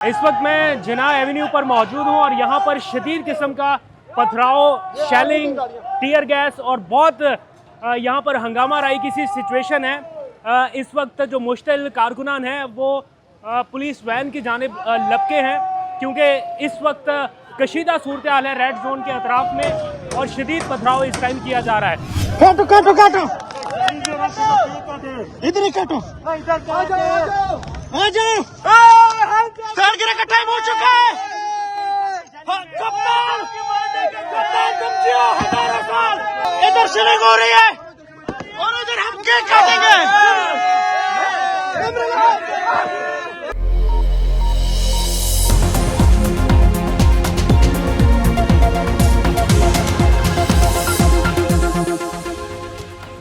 इस वक्त मैं जिना एवेन्यू पर मौजूद हूं और यहाँ पर शदीद किस्म का पथराव, शेलिंग, टीयर गैस और बहुत यहाँ पर हंगामा राई की सी सिचुएशन है। इस वक्त जो मुश्तिल कारकुनान हैं वो पुलिस वैन की जानिब लपके हैं क्योंकि इस वक्त कशीदा सूरत हाल है रेड जोन के अतराफ में और शदीद पथराव इस टाइम किया जा रहा है। काटो काटो काटो इधर ही काटो, आ जाओ। सालगिरह का टाइम हो चुका है। कप्तान कब्जियों हजारों साल इधर शिलिंग हो रही है और इधर हम केक काटेंगे।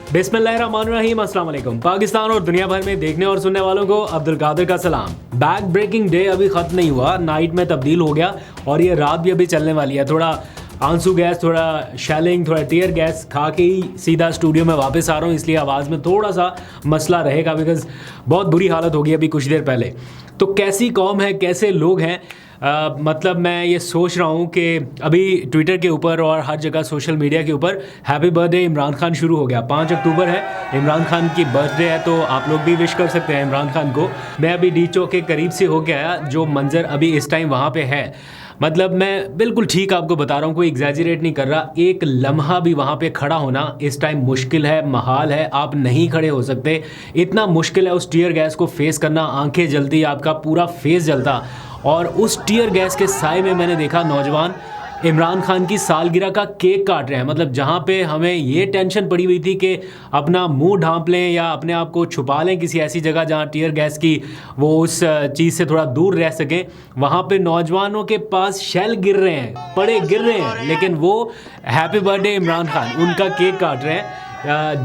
बिस्मिल्लाहिर्रहमानिर्रहीम, अस्सलाम वालेकुम। पाकिस्तान और दुनिया भर में देखने और सुनने वालों को अब्दुल कादिर का सलाम। बैक ब्रेकिंग डे अभी ख़त्म नहीं हुआ, नाइट में तब्दील हो गया और ये रात भी अभी चलने वाली है। थोड़ा आंसू गैस, थोड़ा शेलिंग, थोड़ा टीयर गैस खा के ही सीधा स्टूडियो में वापस आ रहा हूँ, इसलिए आवाज़ में थोड़ा सा मसला रहेगा बिकॉज़ बहुत बुरी हालत हो गई अभी कुछ देर पहले। तो कैसी कौम है, कैसे लोग हैं, मतलब मैं ये सोच रहा हूँ कि अभी ट्विटर के ऊपर और हर जगह सोशल मीडिया के ऊपर हैप्पी बर्थडे इमरान खान शुरू हो गया। 5 अक्टूबर है, इमरान खान की बर्थडे है, तो आप लोग भी विश कर सकते हैं इमरान खान को। मैं अभी डी चौक के करीब से होके आया, जो मंजर अभी इस टाइम वहाँ पे है, मतलब मैं बिल्कुल ठीक आपको बता रहा हूँ, कोई एग्जैजरेट नहीं कर रहा। एक लम्हा भी वहाँ पे खड़ा होना इस टाइम मुश्किल है, महाल है, आप नहीं खड़े हो सकते। इतना मुश्किल है उस टीयर गैस को फेस करना, आंखें जलती, आपका पूरा फेस जलता। और उस टीयर गैस के साए में मैंने देखा नौजवान इमरान खान की सालगिरह का केक काट रहे हैं। मतलब जहाँ पे हमें ये टेंशन पड़ी हुई थी कि अपना मुंह ढांप लें या अपने आप को छुपा लें किसी ऐसी जगह जहाँ टीयर गैस की वो उस चीज़ से थोड़ा दूर रह सकें, वहाँ पे नौजवानों के पास शेल गिर रहे हैं, पड़े गिर रहे हैं, लेकिन वो हैप्पी बर्थडे इमरान खान उनका केक काट रहे हैं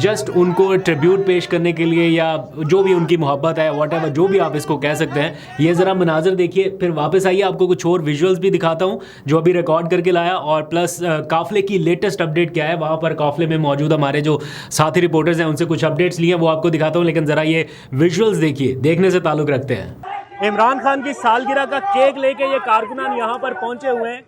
जस्ट उनको ट्रिब्यूट पेश करने के लिए, या जो भी उनकी मोहब्बत है, व्हाटएवर जो भी आप इसको कह सकते हैं। ये ज़रा मनाजर देखिए, फिर वापस आइए, आपको कुछ और विजुअल्स भी दिखाता हूँ जो अभी रिकॉर्ड करके लाया, और प्लस काफ़िले की लेटेस्ट अपडेट क्या है, वहाँ पर काफ़िले में मौजूद हमारे जो साथी रिपोर्टर्स हैं उनसे कुछ अपडेट्स लिए वो आपको दिखाता हूँ। लेकिन ज़रा ये विजुअल्स देखिए, देखने से ताल्लुक़ रखते हैं। इमरान खान की सालगिरह का केक लेके ये कारकुनान यहाँ पर पहुँचे हुए हैं।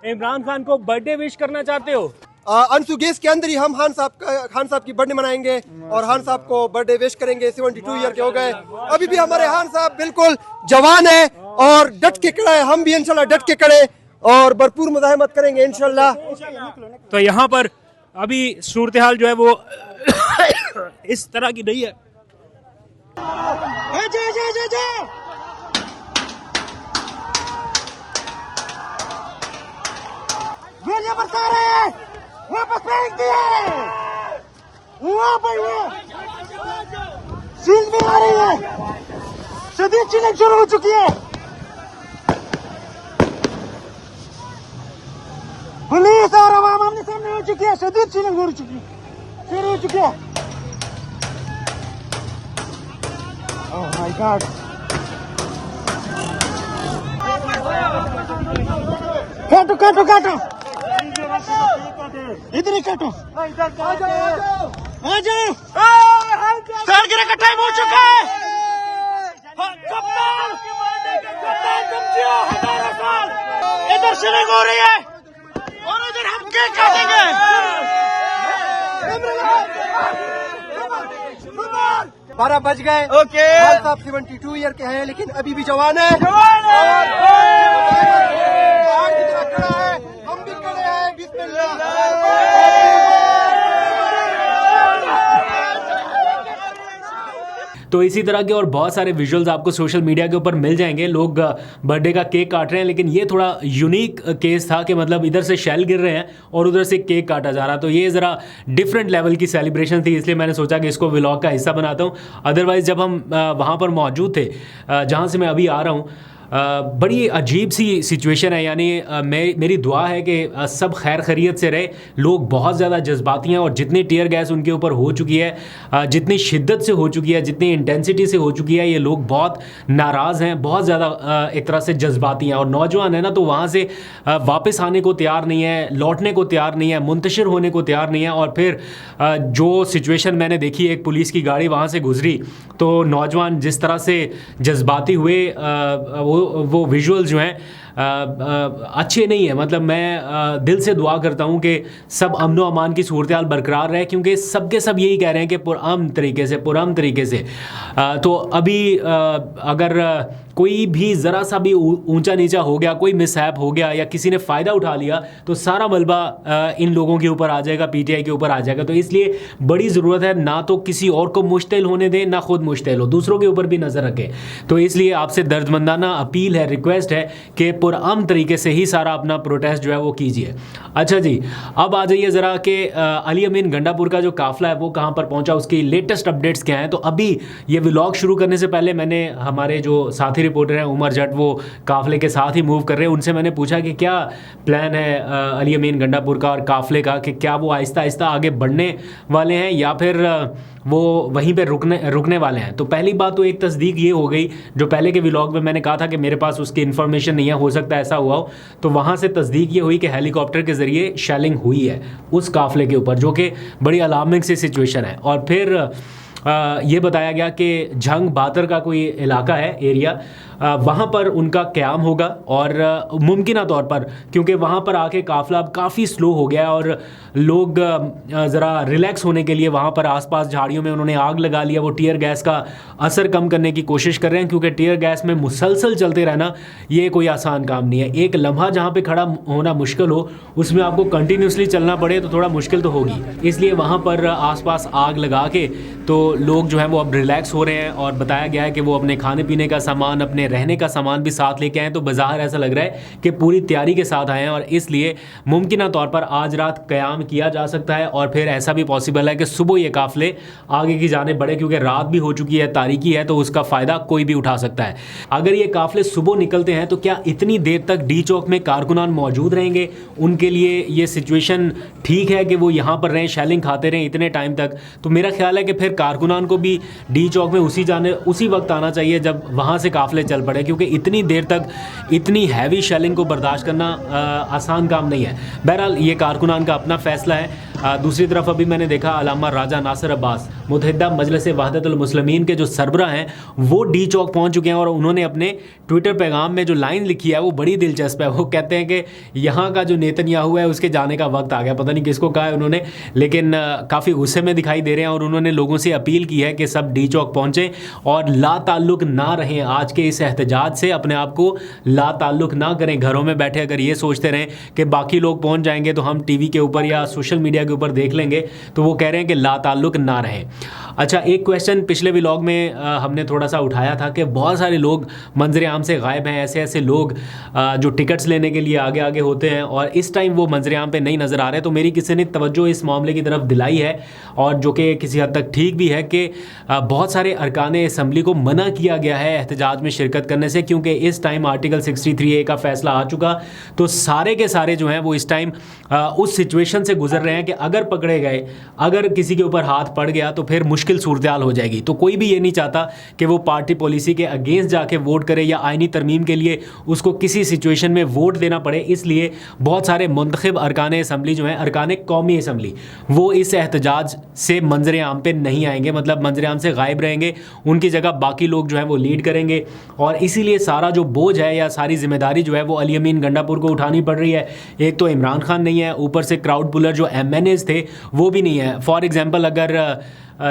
इमरान खान को बर्थडे विश करना चाहते हो? अनसू गेस के अंदर ही हम खान साहब की बर्थडे मनाएंगे और खान साहब को बर्थडे विश करेंगे। 72 ईयर के हो गए, अभी भी हमारे खान साहब बिल्कुल जवान है और डट के खड़े हैं। हम भी इंशाल्लाह डट के खड़े और भरपूर मुजाहिमत करेंगे इंशाल्लाह। तो यहाँ पर अभी सूरत हाल जो है वो इस तरह की नहीं है। ये बता रहे हैं वापस फेंक दिए, वहाँ पर वो सील में आ रही है, शदीद चिल्लक शुरू हो चुकी है। पुलिस और आवाम आमने सामने हो चुकी है, शदीद चिल्लक शुरू हो चुकी है। ओह माय गॉड, काटो काटो काटो इधर ही काटो, आ जाओ। सालगिरह का टाइम हो चुका है। कप्तान कब्जियों हजारों साल इधर शिलिंग हो रही है और इधर हम केक काटेंगे। 12 बज गए। ओके, खान साहब 72 ईयर के हैं लेकिन अभी भी जवान है। हम भी खड़े हैं, बिस्मिल्लाह। तो इसी तरह के और बहुत सारे विजुअल्स आपको सोशल मीडिया के ऊपर मिल जाएंगे। लोग बर्थडे का केक काट रहे हैं, लेकिन ये थोड़ा यूनिक केस था कि मतलब इधर से शेल गिर रहे हैं और उधर से केक काटा जा रहा। तो ये ज़रा डिफरेंट लेवल की सेलिब्रेशन थी, इसलिए मैंने सोचा कि इसको व्लॉग का हिस्सा बनाता हूँ। अदरवाइज़ जब हम वहाँ पर मौजूद थे जहाँ से मैं अभी आ रहा हूँ, बड़ी अजीब सी सिचुएशन है। यानी मेरी दुआ है कि सब खैर खैरियत से रहे। लोग बहुत ज़्यादा जज्बाती हैं और जितनी टीयर गैस उनके ऊपर हो चुकी है, जितनी शिद्दत से हो चुकी है, जितनी इंटेंसिटी से हो चुकी है, ये लोग बहुत नाराज़ हैं, बहुत ज़्यादा एक तरह से जज्बाती हैं। और नौजवान है ना, तो वहाँ से वापस आने को तैयार नहीं है, लौटने को तैयार नहीं है, मुंतशिर होने को तैयार नहीं है। और फिर जो सिचुएशन मैंने देखी, एक पुलिस की गाड़ी वहाँ से गुजरी तो नौजवान जिस तरह से जज्बाती हुए, वो वो विजुअल जो हैं अच्छे नहीं है। मतलब मैं दिल से दुआ करता हूँ कि सब अमन व अमान की सूरत हाल बरकरार रहे, क्योंकि सबके सब यही कह रहे हैं कि पुरअमन तरीके से तो अभी अगर कोई भी ज़रा सा भी ऊंचा नीचा हो गया, कोई मिसहैप हो गया या किसी ने फ़ायदा उठा लिया तो सारा मलबा इन लोगों के ऊपर आ जाएगा, पीटीआई के ऊपर आ जाएगा। तो इसलिए बड़ी ज़रूरत है ना तो किसी और को मुश्तिल होने दें, ना खुद मुश्तिल हो, दूसरों के ऊपर भी नज़र रखें। तो इसलिए आपसे दर्दमंदाना अपील है, रिक्वेस्ट है कि पुरअमन तरीके से ही सारा अपना प्रोटेस्ट जो है वो कीजिए। अच्छा जी, अब आ जाइए ज़रा कि अली अमीन गंडापुर का जो काफ़िला है वो कहाँ पर पहुँचा, उसकी लेटेस्ट अपडेट्स क्या हैं। तो अभी ये व्लॉग शुरू करने से पहले मैंने हमारे जो साथी रिपोर्टर हैं उमर जट, वो काफ़िले के साथ ही मूव कर रहे हैं, उनसे मैंने पूछा कि क्या प्लान है अली अमीन गंडापुर का और काफ़िले का, कि क्या वो आहिस्ता आहिस्ता आगे बढ़ने वाले हैं या फिर वो वहीं पे रुकने वाले हैं। तो पहली बात तो एक तस्दीक ये हो गई, जो पहले के व्लॉग में मैंने कहा था कि मेरे पास उसकी इन्फॉर्मेशन नहीं है, हो सकता है ऐसा हुआ हो, तो वहाँ से तस्दीक ये हुई कि हेलीकॉप्टर के ज़रिए शेलिंग हुई है उस काफ़िले के ऊपर, जो कि बड़ी अलार्मिंग सी सिचुएशन है। और फिर ये बताया गया कि झंग बातर का कोई इलाका है, एरिया, वहाँ पर उनका क़याम होगा और मुमकिन तौर पर, क्योंकि वहाँ पर आके काफ़िला अब काफ़ी स्लो हो गया और लोग ज़रा रिलैक्स होने के लिए वहाँ पर आसपास झाड़ियों में उन्होंने आग लगा लिया। वो टीयर गैस का असर कम करने की कोशिश कर रहे हैं, क्योंकि टीयर गैस में मुसलसल चलते रहना ये कोई आसान काम नहीं है। एक लम्हा जहाँ पे खड़ा होना मुश्किल हो, उसमें आपको कंटिन्यूसली चलना पड़े तो थोड़ा मुश्किल तो होगी। इसलिए वहाँ पर आसपास आग लगा के तो लोग जो हैं वो अब रिलैक्स हो रहे हैं। और बताया गया है कि वो अपने खाने पीने का सामान, अपने रहने का सामान भी साथ लेके आए। तो बाज़ार ऐसा लग रहा है कि पूरी तैयारी के साथ आए हैं और इसलिए मुमकिन तौर पर आज रात क़याम किया जा सकता है और फिर ऐसा भी पॉसिबल है कि सुबह ये काफ़िले आगे की जाने बढ़े, क्योंकि रात भी हो चुकी है, तारीकी है, तो उसका फ़ायदा कोई भी उठा सकता है। अगर ये काफ़िले सुबह निकलते हैं तो क्या इतनी देर तक डी चौक में कारकुनान मौजूद रहेंगे? उनके लिए ये सिचुएशन ठीक है कि वो यहाँ पर रहें, शेलिंग खाते रहें इतने टाइम तक? तो मेरा ख्याल है कि फिर कारकुनान को भी डी चौक में उसी वक्त आना चाहिए जब वहाँ से काफ़िले चल पड़े, क्योंकि इतनी देर तक इतनी हैवी शेलिंग को बर्दाश्त करना आसान काम नहीं है। बहरहाल ये कारकुनान का अपना फ़ैसला है। दूसरी तरफ अभी मैंने देखा अल्लामा राजा नासिर अब्बास, मुत्तहिदा मजलिस वहदतुल मुस्लिमीन के जो सरबरा हैं, वो डी चौक पहुँच चुके हैं और उन्होंने अपने ट्विटर पैगाम में जो लाइन लिखी है वो बड़ी दिलचस्प है। वो कहते हैं कि यहाँ का जो नेतन्याहू है उसके जाने का वक्त आ गया। पता नहीं किसको कहा है उन्होंने, लेकिन काफ़ी गुस्से में दिखाई दे रहे हैं और उन्होंने लोगों से अपील की है कि सब डी चौक पहुँचें और ला ताल्लुक़ ना रहें आज के इस एहतजाज से, अपने आप को ला ताल्लुक़ ना करें। घरों में बैठे अगर ये सोचते रहें कि बाकी लोग पहुँच जाएंगे तो हम टीवी के ऊपर या सोशल मीडिया के ऊपर देख लेंगे, तो वो कह रहे हैं कि ला ताल्लुक़ ना रहें। अच्छा, एक क्वेश्चन पिछले व्लॉग में हमने थोड़ा सा उठाया था कि बहुत सारे लोग मंजर आम से गायब हैं, ऐसे लोग जो टिकट्स लेने के लिए आगे आगे होते हैं और इस टाइम वो मंजर आम पे नहीं नज़र आ रहे। तो मेरी किसी ने तवज्जो इस मामले की तरफ दिलाई है और जो कि किसी हद तक ठीक भी है कि बहुत सारे अरकान असम्बली को मना किया गया है एहतजाज में शिरकत करने से, क्योंकि इस टाइम आर्टिकल 63A का फ़ैसला आ चुका। तो सारे के सारे जो हैं वो इस टाइम उस सिचुएशन से गुजर रहे हैं कि अगर पकड़े गए, अगर किसी के ऊपर हाथ पड़ गया तो फिर मुश्किल सूरत हाल हो जाएगी। तो कोई भी ये नहीं चाहता कि वो पार्टी पॉलिसी के अगेंस्ट जाके वोट करे या आइनी तरमीम के लिए उसको किसी सिचुएशन में वोट देना पड़े। इसलिए बहुत सारे मुंतखब अरकान असम्बली जो हैं, अरकान कौमी असम्बली, वो इस एहतजाज से मंजर आम पे नहीं आएंगे, मतलब मंजर आम से गायब रहेंगे। उनकी जगह बाकी लोग जो हैं वो लीड करेंगे और इसीलिए सारा जो बोझ है या सारी जिम्मेदारी जो है वो अली अमीन गंडापुर को उठानी पड़ रही है। एक तो इमरान खान नहीं है, ऊपर से क्राउड पुलर जो MNAs थे वो भी नहीं है। फॉर एग्जाम्पल अगर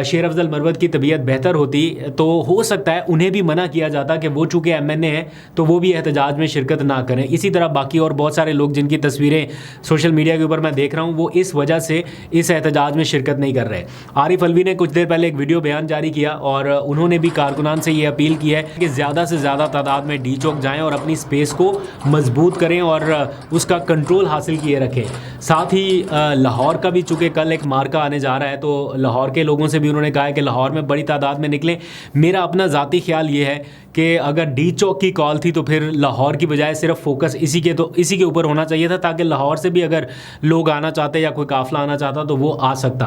शेर अफजल मरवत की तबीयत बेहतर होती तो हो सकता है उन्हें भी मना किया जाता कि वो चूँकि MNA हैं तो वो भी एहतजाज में शिरकत ना करें। इसी तरह बाकी और बहुत सारे लोग जिनकी तस्वीरें सोशल मीडिया के ऊपर मैं देख रहा हूँ वो इस वजह से इस एहतजाज में शिरकत नहीं कर रहे। आरिफ अलवी ने कुछ देर पहले एक वीडियो बयान जारी किया और उन्होंने भी कारकुनान से ये अपील की है कि ज़्यादा से ज़्यादा तादाद में डी चौक जाएँ और अपनी स्पेस को मजबूत करें और उसका कंट्रोल हासिल किए रखें। साथ ही लाहौर का भी चूँकि कल एक मार्का आने जा रहा है तो लाहौर के लोगों से भी उन्होंने कहा है कि लाहौर में बड़ी तादाद में निकलें। मेरा अपना ज़ाती ख्याल ये है कि अगर डी चौक की कॉल थी तो फिर लाहौर की बजाय सिर्फ फोकस इसी के ऊपर होना चाहिए था, ताकि लाहौर से भी अगर लोग आना चाहते या कोई काफ़िला आना चाहता तो वो आ सकता।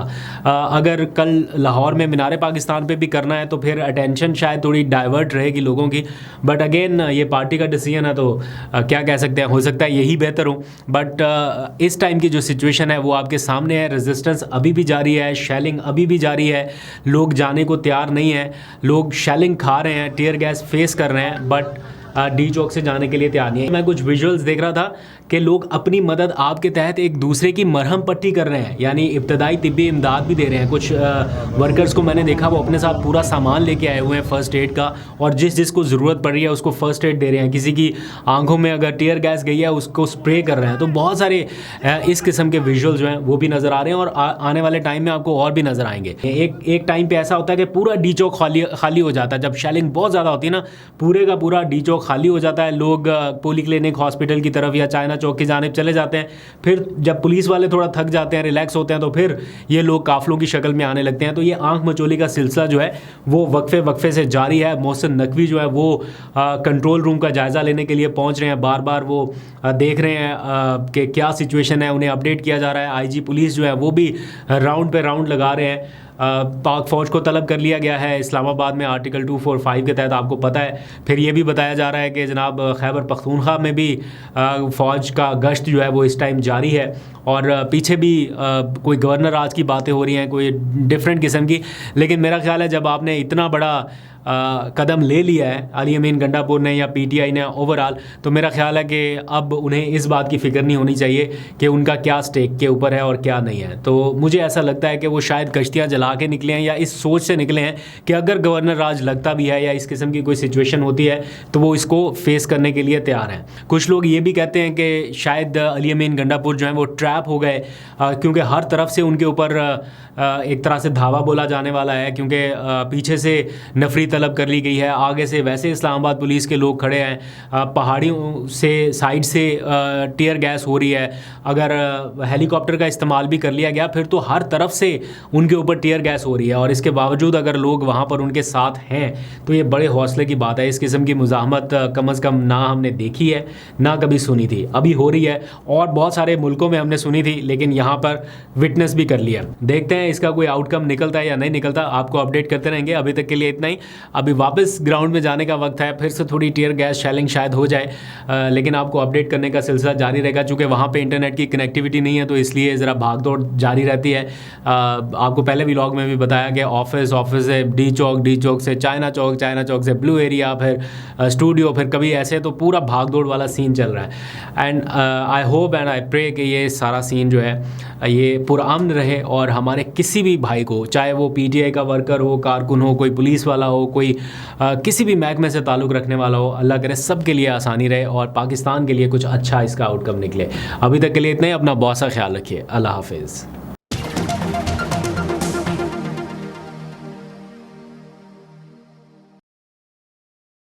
अगर कल लाहौर में मीनार पाकिस्तान पे भी करना है तो फिर अटेंशन शायद थोड़ी डाइवर्ट रहेगी लोगों की। बट अगेन ये पार्टी का डिसीजन है तो क्या कह सकते हैं, हो सकता है यही बेहतर हो। बट इस टाइम की जो सिचुएशन है वो आपके सामने है। रेजिस्टेंस अभी भी जारी है, शेलिंग अभी भी जारी है, लोग जाने को तैयार नहीं है, लोग शेलिंग खा रहे हैं, टीयर गैस फेस कर रहे हैं। बट डी चौक से जाने के लिए तैयार नहीं है। मैं कुछ विजुअल्स देख रहा था कि लोग अपनी मदद आपके तहत एक दूसरे की मरहम पट्टी कर रहे हैं, यानी इब्तदाई तिब्बी इमदाद भी दे रहे हैं। कुछ वर्कर्स को मैंने देखा वो अपने साथ पूरा सामान लेके आए हुए हैं फर्स्ट एड का, और जिसको ज़रूरत पड़ रही है उसको फर्स्ट एड दे रहे हैं। किसी की आंखों में अगर टीयर गैस गई है उसको स्प्रे कर रहे हैं। तो बहुत सारे इस किस्म के विजुअल जो हैं वो भी नज़र आ रहे हैं, और आने वाले टाइम में आपको और भी नज़र आएंगे। एक टाइम पे ऐसा होता है कि पूरा डी चौक खाली हो जाता है। जब शेलिंग बहुत ज़्यादा होती है ना, पूरे का पूरा डी चौक खाली हो जाता है। लोग पोली क्लिनिक हॉस्पिटल की तरफ या चाइना चौक की जानिब चले जाते हैं। फिर जब पुलिस वाले थोड़ा थक जाते हैं, रिलैक्स होते हैं, तो फिर ये लोग काफ़िलों की शक्ल में आने लगते हैं। तो ये आंख मचोली का सिलसिला जो है वो वक्फे से जारी है। मोहसिन नकवी जो है वो कंट्रोल रूम का जायज़ा लेने के लिए पहुंच रहे हैं। बार बार वो देख रहे हैं कि क्या सिचुएशन है, उन्हें अपडेट किया जा रहा है। आईजी पुलिस जो है वो भी राउंड पे राउंड लगा रहे हैं। पाक फ़ौज को तलब कर लिया गया है इस्लामाबाद में आर्टिकल 245 के तहत, आपको पता है। फिर ये भी बताया जा रहा है कि जनाब खैबर पख्तूनख्वा में भी फ़ौज का गश्त जो है वो इस टाइम जारी है, और पीछे भी कोई गवर्नर राज की बातें हो रही हैं, कोई डिफरेंट किस्म की। लेकिन मेरा ख्याल है जब आपने इतना बड़ा कदम ले लिया है अली अमीन गंडापुर ने या पीटीआई ने ओवरऑल, तो मेरा ख्याल है कि अब उन्हें इस बात की फ़िक्र नहीं होनी चाहिए कि उनका क्या स्टेक के ऊपर है और क्या नहीं है। तो मुझे ऐसा लगता है कि वो शायद कश्तियाँ जला के निकले हैं, या इस सोच से निकले हैं कि अगर गवर्नर राज लगता भी है या इस किस्म की कोई सिचुएशन होती है तो वो इसको फेस करने के लिए तैयार हैं। कुछ लोग ये भी कहते हैं कि शायद अली अमीन गंडापुर जो है वो ट्रैप हो गए, क्योंकि हर तरफ से उनके ऊपर एक तरह से धावा बोला जाने वाला है, क्योंकि पीछे से नफरी तलब कर ली गई है, आगे से वैसे इस्लामाबाद पुलिस के लोग खड़े हैं, पहाड़ियों से साइड से टीयर गैस हो रही है। अगर हेलीकॉप्टर का इस्तेमाल भी कर लिया गया फिर तो हर तरफ से उनके ऊपर टीयर गैस हो रही है, और इसके बावजूद अगर लोग वहाँ पर उनके साथ हैं तो ये बड़े हौसले की बात है। इस किस्म की मुज़ाहमत कम अज़ कम ना हमने देखी है ना कभी सुनी थी, अभी हो रही है, और बहुत सारे मुल्कों में हमने सुनी थी लेकिन यहाँ पर विटनेस भी कर लिया। देखते हैं इसका कोई आउटकम निकलता है या नहीं निकलता, आपको अपडेट करते रहेंगे। अभी तक के लिए इतना ही। अभी वापस ग्राउंड में जाने का वक्त है, फिर से थोड़ी टीयर गैस शेलिंग शायद हो जाए, लेकिन आपको अपडेट करने का सिलसिला जारी रहेगा। चूँकि वहाँ पे इंटरनेट की कनेक्टिविटी नहीं है तो इसलिए ज़रा भागदौड़ जारी रहती है। आपको पहले व्लॉग में भी बताया कि ऑफिस से डी चौक से चाइना चौक से ब्लू एरिया, फिर स्टूडियो, फिर कभी ऐसे, तो पूरा भागदौड़ वाला सीन चल रहा है। And I hope and I pray कि ये सारा सीन जो है ये पुरअमन रहे, और हमारे किसी भी भाई को, चाहे वो पीटीआई का वर्कर हो, कारकुन हो, कोई पुलिस वाला हो, कोई किसी भी महकमे से ताल्लुक़ रखने वाला हो, अल्लाह करे सब के लिए आसानी रहे और पाकिस्तान के लिए कुछ अच्छा इसका आउटकम निकले। अभी तक के लिए इतना ही। अपना बहुत सा ख्याल रखिए। अल्लाह हाफिज़।